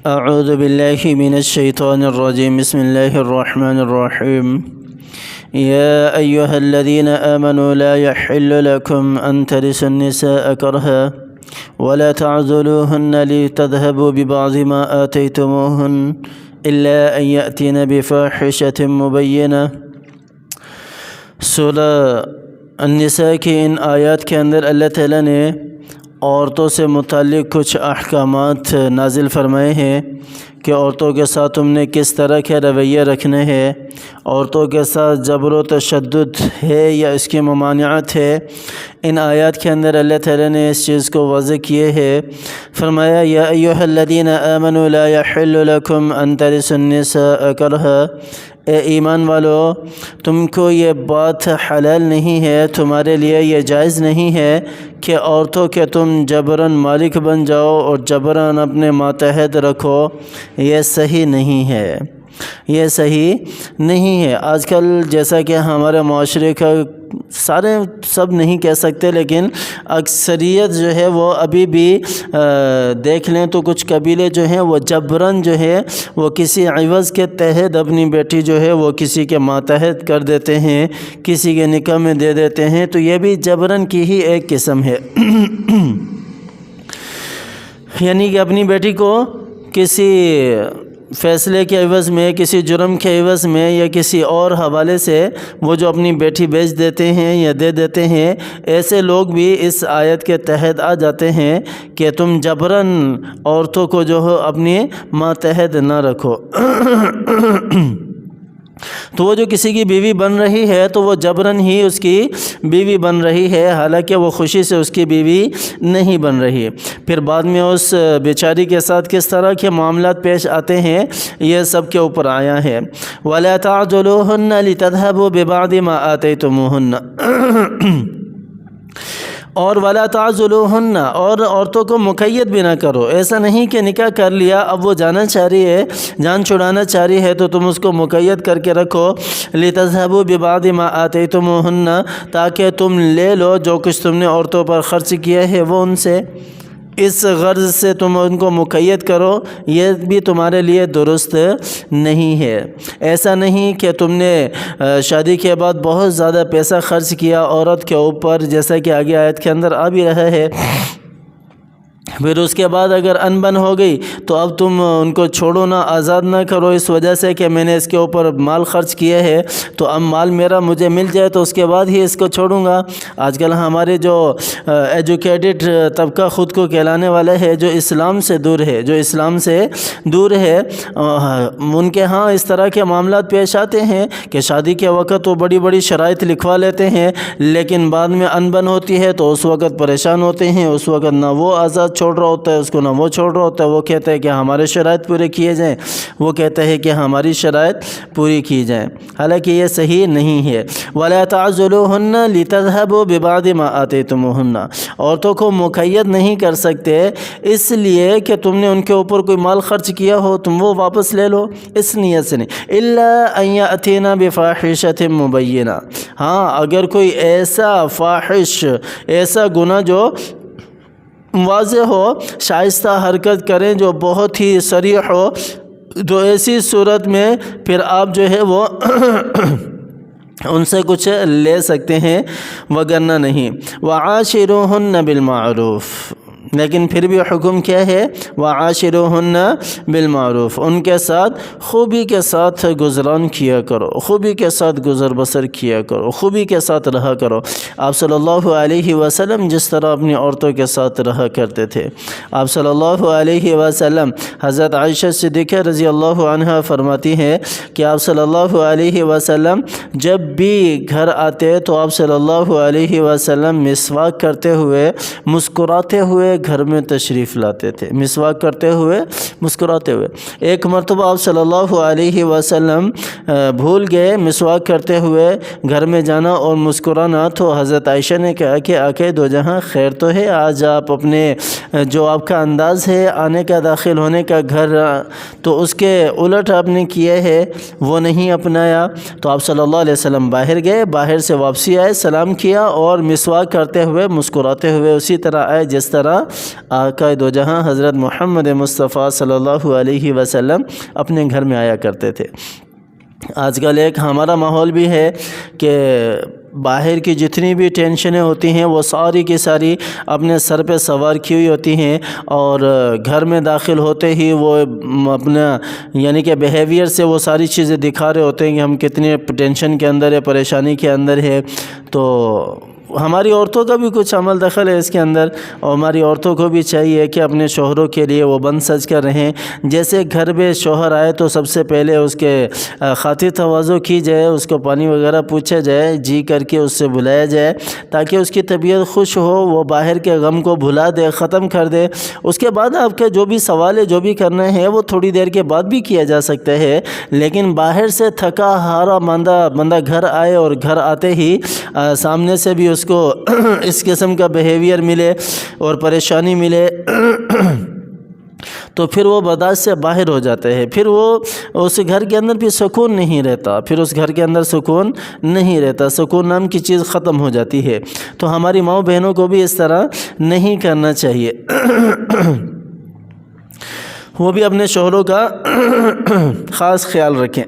اعوذ باللہ من الشیطان الرجیم بسم اللہ الرحمن الرحیم یا ایہا الذین آمنوا لا يحل لكم ان ترثوا النساء کرہا ولا تعضلوهن لتذهبوا ببعض ما آتيتموهن الا ان يأتين بفاحشة مبینہ۔ سورہ النساء کی ان آیات کے اندر اللہ تعالیٰ نے عورتوں سے متعلق کچھ احکامات نازل فرمائے ہیں کہ عورتوں کے ساتھ تم نے کس طرح کے رویہ رکھنے ہیں، عورتوں کے ساتھ جبر و تشدد ہے یا اس کی ممانعت ہے۔ ان آیات کے اندر اللہ تعالیٰ نے اس چیز کو واضح کیے ہے۔ فرمایا یا ایھا الذین آمنوا لا یحل لکم ان ترثوا النساء کرہا، اے ایمان والو تم کو یہ بات حلال نہیں ہے، تمہارے لیے یہ جائز نہیں ہے کہ عورتوں کے تم جبراً مالک بن جاؤ اور جبراً اپنے ماتحت رکھو۔ یہ صحیح نہیں ہے، یہ صحیح نہیں ہے۔ آج کل جیسا کہ ہمارے معاشرے کا سب نہیں کہہ سکتے لیکن اکثریت جو ہے وہ ابھی بھی دیکھ لیں تو کچھ قبیلے جو ہیں وہ جبراً جو ہے وہ کسی عوض کے تحت اپنی بیٹی جو ہے وہ کسی کے ماتحت کر دیتے ہیں، کسی کے نکاح میں دے دیتے ہیں، تو یہ بھی جبراً کی ہی ایک قسم ہے۔ یعنی کہ اپنی بیٹی کو کسی فیصلے کے عوض میں، کسی جرم کے عوض میں یا کسی اور حوالے سے وہ جو اپنی بیٹی بیچ دیتے ہیں یا دے دیتے ہیں، ایسے لوگ بھی اس آیت کے تحت آ جاتے ہیں کہ تم جبراً عورتوں کو جو ہو اپنی ماتحت نہ رکھو۔ تو وہ جو کسی کی بیوی بن رہی ہے تو وہ جبراً ہی اس کی بیوی بن رہی ہے، حالانکہ وہ خوشی سے اس کی بیوی نہیں بن رہی۔ پھر بعد میں اس بیچاری کے ساتھ کس طرح کے معاملات پیش آتے ہیں یہ سب کے اوپر آیا ہے۔ وَلَا تَعْضُلُوهُنَّ لِتَذْهَبُوا بِبَعْضِ مَا آتَيْتُمُوهُنَّ، اور وَلَا تَعْضُلُوهُنَّ، اور عورتوں کو مقید بھی نہ کرو۔ ایسا نہیں کہ نکاح کر لیا، اب وہ جانا چاہ رہی ہے، جان چھڑانا چاہ رہی ہے تو تم اس کو مقید کر کے رکھو۔ لِتَذْهَبُوا بِبَعْضِ مَا آتَيْتُمُوهُنَّ، تاکہ تم لے لو جو کچھ تم نے عورتوں پر خرچ کیا ہے وہ ان سے، اس غرض سے تم ان کو مقید کرو، یہ بھی تمہارے لیے درست نہیں ہے۔ ایسا نہیں کہ تم نے شادی کے بعد بہت زیادہ پیسہ خرچ کیا عورت کے اوپر، جیسا کہ آگے آیت کے اندر آ بھی رہا ہے، پھر اس کے بعد اگر انبن ہو گئی تو اب تم ان کو چھوڑو نہ، آزاد نہ کرو اس وجہ سے کہ میں نے اس کے اوپر مال خرچ کیا ہے تو اب مال میرا مجھے مل جائے تو اس کے بعد ہی اس کو چھوڑوں گا۔ آج کل ہمارے جو ایجوکیٹڈ طبقہ خود کو کہلانے والا ہے، جو اسلام سے دور ہے، جو اسلام سے دور ہے، ان کے ہاں اس طرح کے معاملات پیش آتے ہیں کہ شادی کے وقت وہ بڑی بڑی شرائط لکھوا لیتے ہیں، لیکن بعد میں انبن ہوتی ہے تو اس وقت پریشان ہوتے ہیں، اس وقت نہ وہ آزاد چھوڑ رہا ہوتا ہے اس کو، نہ وہ چھوڑ رہا ہوتا ہے، وہ کہتا ہے کہ ہمارے شرائط پورے کیے جائیں، وہ کہتا ہے کہ ہماری شرائط پوری کی جائیں، حالانکہ یہ صحیح نہیں ہے۔ وَلَا تَعْضُلُوهُنَّ لِتَذْهَبُوا بِبَعْضِ مَا آتَيْتُمُوهُنَّ، عورتوں کو مقید نہیں کر سکتے اس لیے کہ تم نے ان کے اوپر کوئی مال خرچ کیا ہو، تم وہ واپس لے لو، اس نیت سے نہیں۔ إِلَّا أَن يَأْتِينَ بِفَاحِشَةٍ مُبَيِّنَةٍ، ہاں اگر کوئی ایسا فاحش، ایسا گناہ جو واضح ہو، شائستہ حرکت کریں جو بہت ہی صریح ہو، تو ایسی صورت میں پھر آپ جو ہے وہ ان سے کچھ لے سکتے ہیں، وگرنہ نہیں۔ وَعَاشِرُوهُنَّ بِالْمَعْرُوفِ، لیکن پھر بھی حکم کیا ہے؟ وَعَاشِرُوهُنَّ بِالْمَعْرُوفِ، ان کے ساتھ خوبی کے ساتھ گزران کیا کرو، خوبی کے ساتھ گزر بسر کیا کرو، خوبی کے ساتھ رہا کرو۔ آپ صلی اللہ علیہ وسلم جس طرح اپنی عورتوں کے ساتھ رہا کرتے تھے، آپ صلی اللہ علیہ وسلم، حضرت عائشہ صدیقہ رضی اللہ عنہا فرماتی ہیں کہ آپ صلی اللہ علیہ وسلم جب بھی گھر آتے تو آپ صلی اللہ علیہ وسلم مسواک کرتے ہوئے، مسکراتے ہوئے گھر میں تشریف لاتے تھے، مسواک کرتے ہوئے، مسکراتے ہوئے۔ ایک مرتبہ آپ صلی اللہ علیہ وسلم بھول گئے مسواک کرتے ہوئے گھر میں جانا اور مسکرانا، تو حضرت عائشہ نے کہا کہ آقا دو جہاں خیر تو ہے، آج آپ اپنے جو آپ کا انداز ہے آنے کا، داخل ہونے کا گھر، تو اس کے الٹ آپ نے کیا ہے، وہ نہیں اپنایا۔ تو آپ صلی اللہ علیہ وسلم باہر گئے، باہر سے واپسی آئے، سلام کیا اور مسواک کرتے ہوئے مسکراتے ہوئے اسی طرح آئے جس طرح آقا دو جہاں حضرت محمد مصطفیٰ صلی اللہ علیہ وسلم اپنے گھر میں آیا کرتے تھے۔ آج کل ایک ہمارا ماحول بھی ہے کہ باہر کی جتنی بھی ٹینشنیں ہوتی ہیں وہ ساری کی ساری اپنے سر پہ سوار کی ہوئی ہوتی ہیں، اور گھر میں داخل ہوتے ہی وہ اپنا یعنی کہ بیہیویئر سے وہ ساری چیزیں دکھا رہے ہوتے ہیں کہ ہم کتنی ٹینشن کے اندر ہے، پریشانی کے اندر ہے۔ تو ہماری عورتوں کا بھی کچھ عمل دخل ہے اس کے اندر، اور ہماری عورتوں کو بھی چاہیے کہ اپنے شوہروں کے لیے وہ بن سج کر رہیں۔ جیسے گھر میں شوہر آئے تو سب سے پہلے اس کے خاطر تواضع کی جائے، اس کو پانی وغیرہ پوچھا جائے، جی کر کے اس سے بلایا جائے تاکہ اس کی طبیعت خوش ہو، وہ باہر کے غم کو بھلا دے، ختم کر دے۔ اس کے بعد آپ کا جو بھی سوال ہے، جو بھی کرنا ہے، وہ تھوڑی دیر کے بعد بھی کیا جا سکتا ہے، لیکن باہر سے تھکا ہارا ماندہ بندہ گھر آئے اور گھر آتے ہی سامنے سے بھی اس کو اس قسم کا بیہیویئر ملے اور پریشانی ملے تو پھر وہ برداشت سے باہر ہو جاتے ہیں، پھر وہ اس گھر کے اندر بھی سکون نہیں رہتا، پھر اس گھر کے اندر سکون نہیں رہتا، سکون نام کی چیز ختم ہو جاتی ہے۔ تو ہماری ماؤں بہنوں کو بھی اس طرح نہیں کرنا چاہیے، وہ بھی اپنے شوہروں کا خاص خیال رکھیں۔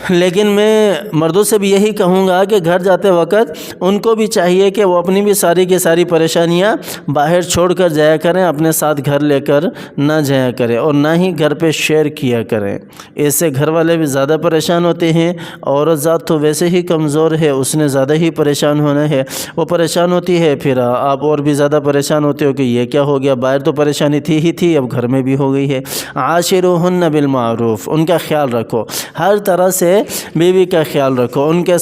لیکن میں مردوں سے بھی یہی کہوں گا کہ گھر جاتے وقت ان کو بھی چاہیے کہ وہ اپنی بھی ساری کی ساری پریشانیاں باہر چھوڑ کر جایا کریں، اپنے ساتھ گھر لے کر نہ جایا کریں، اور نہ ہی گھر پہ شیئر کیا کریں۔ اس سے گھر والے بھی زیادہ پریشان ہوتے ہیں، عورت ذات تو ویسے ہی کمزور ہے، اس نے زیادہ ہی پریشان ہونا ہے، وہ پریشان ہوتی ہے، پھر آپ اور بھی زیادہ پریشان ہوتے ہو کہ یہ کیا ہو گیا، باہر تو پریشانی تھی ہی تھی، اب گھر میں بھی ہو گئی ہے۔ عاشروہن بالمعروف، ان کا خیال رکھو، ہر طرح سے بیوی کا خیال رکھو، ان کے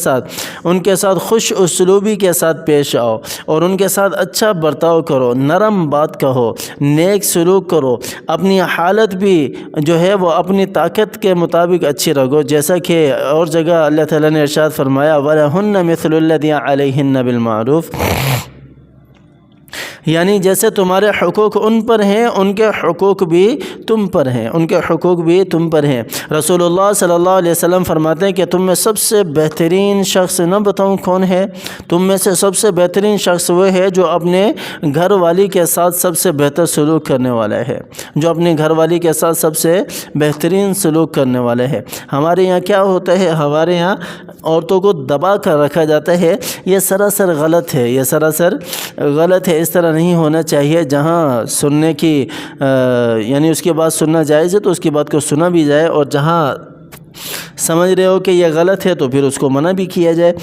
ساتھ خوش اسلوبی کے ساتھ پیش آؤ، اور ان کے ساتھ اچھا برتاؤ کرو، نرم بات کہو، نیک سلوک کرو، اپنی حالت بھی جو ہے وہ اپنی طاقت کے مطابق اچھی رکھو، جیسا کہ اور جگہ اللہ تعالیٰ نے ارشاد فرمایا وَلَهُنَّ مِثْلُ الَّذِي عَلَيْهِنَّ بِالْمَعْرُوفِ، یعنی جیسے تمہارے حقوق ان پر ہیں، ان کے حقوق بھی تم پر ہیں، ان کے حقوق بھی تم پر ہیں۔ رسول اللہ صلی اللہ علیہ وسلم فرماتے ہیں کہ تم میں سب سے بہترین شخص نہ بتاؤں کون ہے؟ تم میں سے سب سے بہترین شخص وہ ہے جو اپنے گھر والی کے ساتھ سب سے بہتر سلوک کرنے والا ہے، جو اپنے گھر والی کے ساتھ سب سے بہترین سلوک کرنے والا ہے۔ ہمارے یہاں کیا ہوتا ہے، ہمارے یہاں عورتوں کو دبا کر رکھا جاتا ہے، یہ سراسر غلط ہے، یہ سراسر غلط ہے، اس طرح نہیں ہونا چاہیے۔ جہاں سننے کی یعنی اس کی بات سننا جائز ہے تو اس کی بات کو سنا بھی جائے، اور جہاں سمجھ رہے ہو کہ یہ غلط ہے تو پھر اس کو منع بھی کیا جائے۔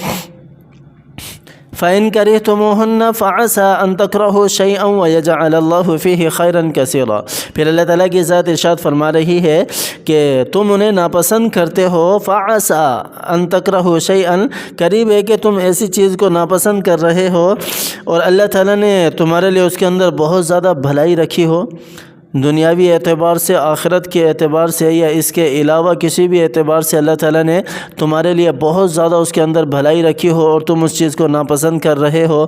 فَإِن كَرِهْتُمُوهُنَّ فَعَسَىٰ أَن تَكْرَهُوا شَيْئًا وَيَجْعَلَ اللَّهُ فِيهِ خَيْرًا كَثِيرًا، پھر اللہ تعالیٰ کی ذات ارشاد فرما رہی ہے کہ تم انہیں ناپسند کرتے ہو، فَعَسَىٰ أَن تَكْرَهُوا شَيْئًا، قریب ہے کہ تم ایسی چیز کو ناپسند کر رہے ہو اور اللہ تعالیٰ نے تمہارے لیے اس کے اندر بہت زیادہ بھلائی رکھی ہو، دنیاوی اعتبار سے، آخرت کے اعتبار سے، یا اس کے علاوہ کسی بھی اعتبار سے اللہ تعالیٰ نے تمہارے لیے بہت زیادہ اس کے اندر بھلائی رکھی ہو، اور تم اس چیز کو ناپسند کر رہے ہو،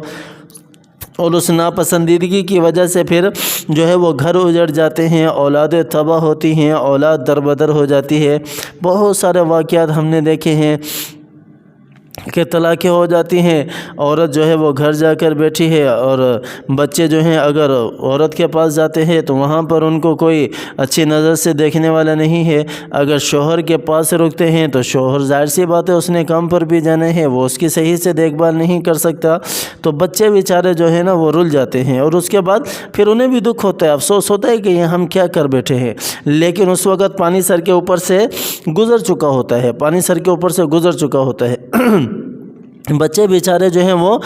اور اس ناپسندیدگی کی وجہ سے پھر جو ہے وہ گھر اجڑ جاتے ہیں، اولادیں تباہ ہوتی ہیں، اولاد دربدر ہو جاتی ہے۔ بہت سارے واقعات ہم نے دیکھے ہیں کہ طلاقیں ہو جاتی ہیں، عورت جو ہے وہ گھر جا کر بیٹھی ہے، اور بچے جو ہیں اگر عورت کے پاس جاتے ہیں تو وہاں پر ان کو کوئی اچھی نظر سے دیکھنے والا نہیں ہے، اگر شوہر کے پاس رکتے ہیں تو شوہر ظاہر سی بات ہے اس نے کام پر بھی جانا ہے، وہ اس کی صحیح سے دیکھ بھال نہیں کر سکتا، تو بچے بیچارے جو ہے نا وہ رل جاتے ہیں، اور اس کے بعد پھر انہیں بھی دکھ ہوتا ہے، افسوس ہوتا ہے کہ یہ ہم کیا کر بیٹھے ہیں، لیکن اس وقت پانی سر کے اوپر سے گزر چکا ہوتا ہے، پانی سر کے اوپر سے گزر چکا ہوتا ہے۔ بچے بیچارے جو ہیں وہ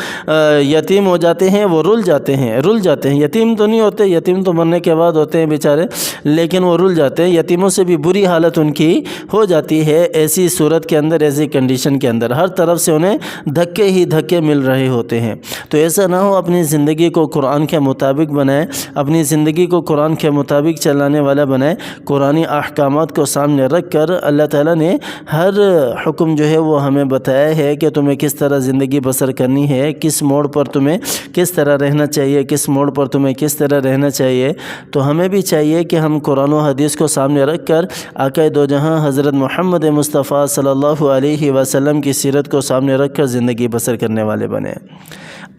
یتیم ہو جاتے ہیں، وہ رل جاتے ہیں، یتیم تو نہیں ہوتے، یتیم تو مرنے کے بعد ہوتے ہیں بیچارے، لیکن وہ رل جاتے ہیں، یتیموں سے بھی بری حالت ان کی ہو جاتی ہے ایسی صورت کے اندر، ایسی کنڈیشن کے اندر، ہر طرف سے انہیں دھکے ہی دھکے مل رہے ہوتے ہیں۔ تو ایسا نہ ہو، اپنی زندگی کو قرآن کے مطابق بنائیں، اپنی زندگی کو قرآن کے مطابق چلانے والا بنائیں، قرآنی احکامات کو سامنے رکھ کر اللہ تعالیٰ نے ہر حکم جو ہے وہ ہمیں بتایا ہے کہ تمہیں کس طرح زندگی بسر کرنی ہے، کس موڑ پر تمہیں کس طرح رہنا چاہیے، کس موڑ پر تمہیں کس طرح رہنا چاہیے۔ تو ہمیں بھی چاہیے کہ ہم قرآن و حدیث کو سامنے رکھ کر آقا دو جہاں حضرت محمد مصطفیٰ صلی اللہ علیہ وسلم کی سیرت کو سامنے رکھ کر زندگی بسر کرنے والے بنیں۔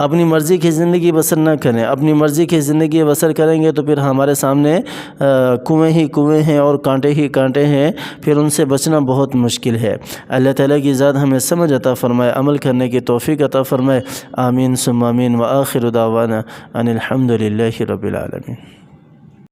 اپنی مرضی کی زندگی بسر نہ کریں۔ اپنی مرضی کی زندگی بسر کریں گے تو پھر ہمارے سامنے کنویں ہی کنویں ہیں اور کانٹے ہی کانٹے ہیں، پھر ان سے بچنا بہت مشکل ہے۔ اللہ تعالیٰ کی ذات ہمیں سمجھ عطا فرمائے، عمل کرنے کی توفیق عطا فرمائے۔ آمین ثم آمین، وآخر دعوانا ان الحمد للہ رب العالمین۔